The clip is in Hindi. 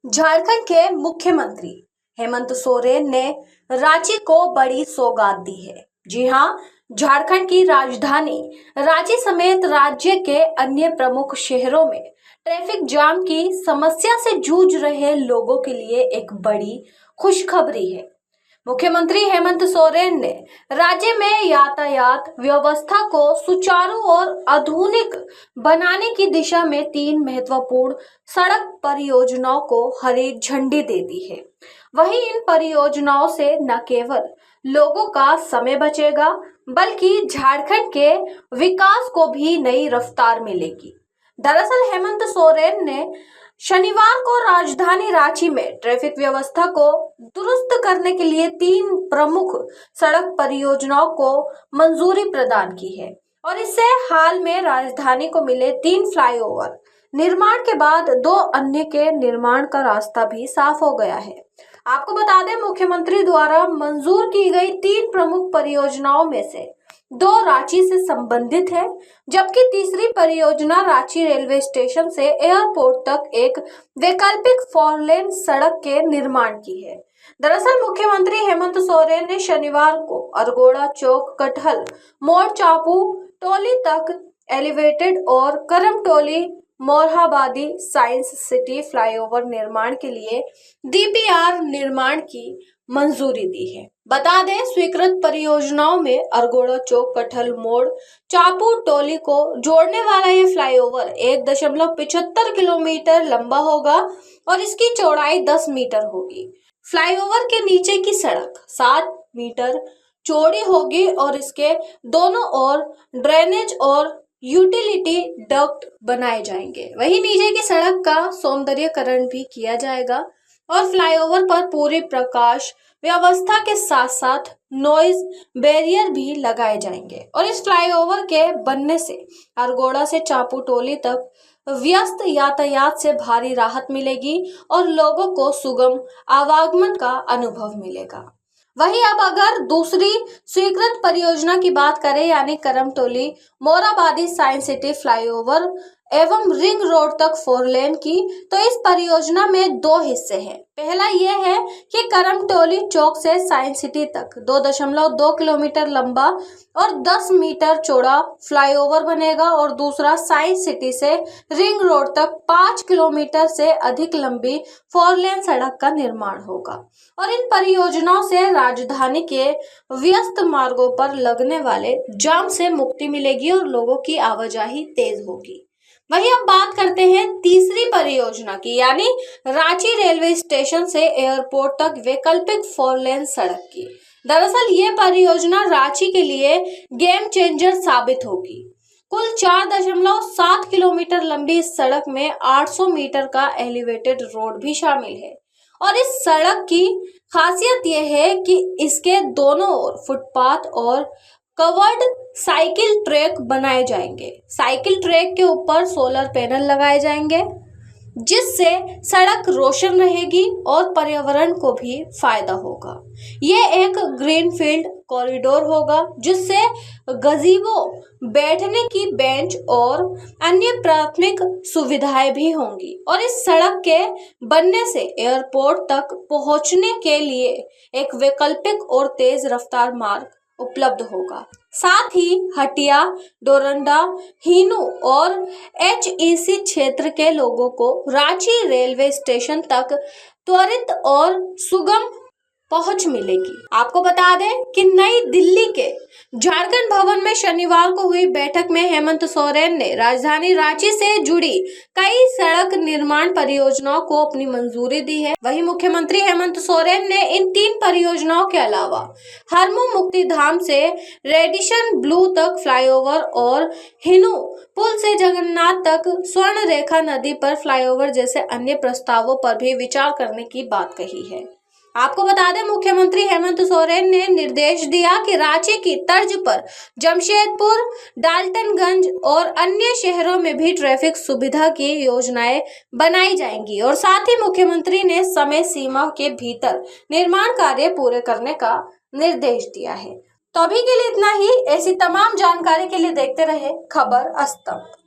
झारखंड के मुख्यमंत्री हेमंत सोरेन ने रांची को बड़ी सौगात दी है। जी हां, झारखंड की राजधानी रांची समेत राज्य के अन्य प्रमुख शहरों में ट्रैफिक जाम की समस्या से जूझ रहे लोगों के लिए एक बड़ी खुशखबरी है। मुख्यमंत्री हेमंत सोरेन ने राज्य में यातायात व्यवस्था को सुचारू और आधुनिक बनाने की दिशा में 3 महत्वपूर्ण सड़क परियोजनाओं को हरी झंडी दे दी है। वहीं इन परियोजनाओं से न केवल लोगों का समय बचेगा, बल्कि झारखंड के विकास को भी नई रफ्तार मिलेगी। दरअसल हेमंत सोरेन ने शनिवार को राजधानी रांची में ट्रैफिक व्यवस्था को दुरुस्त करने के लिए 3 प्रमुख सड़क परियोजनाओं को मंजूरी प्रदान की है और इससे हाल में राजधानी को मिले 3 फ्लाईओवर निर्माण के बाद 2 अन्य के निर्माण का रास्ता भी साफ हो गया है। आपको बता दें, मुख्यमंत्री द्वारा मंजूर की गई 3 प्रमुख परियोजनाओं में से 2 रांची से संबंधित है, जबकि तीसरी परियोजना रांची रेलवे स्टेशन से एयरपोर्ट तक एक वैकल्पिक 4 लेन सड़क के निर्माण की है। दरअसल मुख्यमंत्री हेमंत सोरेन ने शनिवार को अरगोड़ा चौक कटहल मोड़ चापू टोली तक एलिवेटेड और Karamtoli Morabadi science city flyover निर्माण के लिए डीपीआर निर्माण की मंजूरी दी है। बता दें, स्वीकृत परियोजनाओं में अरगोड़ा चौक कटहल मोड़ चापू टोली को जोड़ने वाला ये फ्लाईओवर 1.75 किलोमीटर लंबा होगा और इसकी चौड़ाई 10 मीटर होगी। फ्लाईओवर के नीचे की सड़क 7 मीटर चौड़ी होगी और इसके दोनों ओर ड्रेनेज और यूटिलिटी डक्ट बनाए जाएंगे। वहीं नीचे की सड़क का सौंदर्यीकरण भी किया जाएगा और फ्लाईओवर पर पूरी प्रकाश व्यवस्था के साथ साथ नॉइज बैरियर भी लगाए जाएंगे और इस फ्लाईओवर के बनने से अरगोड़ा से चापू टोली तक व्यस्त यातायात से भारी राहत मिलेगी और लोगों को सुगम आवागमन का अनुभव मिलेगा। वहीं अब अगर दूसरी स्वीकृत परियोजना की बात करें, यानी Karamtoli Morabadi science city flyover एवं रिंग रोड तक 4 लेन की, तो इस परियोजना में 2 हिस्से हैं। पहला यह है कि करमटोली चौक से साइंस सिटी तक 2.2 किलोमीटर लंबा और 10 मीटर चौड़ा फ्लाईओवर बनेगा और दूसरा साइंस सिटी से रिंग रोड तक 5 किलोमीटर से अधिक लंबी 4 लेन सड़क का निर्माण होगा और इन परियोजनाओं से राजधानी के व्यस्त मार्गों पर लगने वाले जाम से मुक्ति मिलेगी और लोगों की आवाजाही तेज होगी। वहीं अब बात करते हैं तीसरी परियोजना की, यानी रांची रेलवे स्टेशन से एयरपोर्ट तक वैकल्पिक 4 लेन सड़क की। दरअसल ये परियोजना रांची के लिए गेम चेंजर साबित होगी। कुल 4.7 किलोमीटर लंबी इस सड़क में 800 मीटर का एलिवेटेड रोड भी शामिल है और इस सड़क की खासियत यह है कि इसके दोनों ओर फुटपाथ और कवर्ड साइकिल ट्रैक बनाए जाएंगे। साइकिल ट्रैक के ऊपर सोलर पैनल लगाए जाएंगे, जिससे सड़क रोशन रहेगी और पर्यावरण को भी फायदा होगा। ये एक ग्रीनफील्ड कॉरिडोर होगा, जिससे गजीबो, बैठने की बेंच और अन्य प्राथमिक सुविधाएं भी होंगी और इस सड़क के बनने से एयरपोर्ट तक पहुंचने के लिए एक वैकल्पिक और तेज रफ्तार मार्ग उपलब्ध होगा। साथ ही हटिया, डोरंडा, हिनू और एचईसी क्षेत्र के लोगों को रांची रेलवे स्टेशन तक त्वरित और सुगम पहुंच मिलेगी। आपको बता दें कि नई दिल्ली के झारखंड भवन में शनिवार को हुई बैठक में हेमंत सोरेन ने राजधानी रांची से जुड़ी कई सड़क निर्माण परियोजनाओं को अपनी मंजूरी दी है। वहीं मुख्यमंत्री हेमंत सोरेन ने इन 3 परियोजनाओं के अलावा हरमू मुक्तिधाम से रेडिसन ब्लू तक फ्लाईओवर और हिनू पुल से जगन्नाथ तक स्वर्ण रेखा नदी पर फ्लाईओवर जैसे अन्य प्रस्तावों पर भी विचार करने की बात कही है। आपको बता दें, मुख्यमंत्री हेमंत सोरेन ने निर्देश दिया कि रांची की तर्ज पर जमशेदपुर, डाल्टनगंज और अन्य शहरों में भी ट्रैफिक सुविधा की योजनाएं बनाई जाएंगी और साथ ही मुख्यमंत्री ने समय सीमा के भीतर निर्माण कार्य पूरे करने का निर्देश दिया है। तो अभी के लिए इतना ही। ऐसी तमाम जानकारी के लिए देखते रहे खबर आज तक।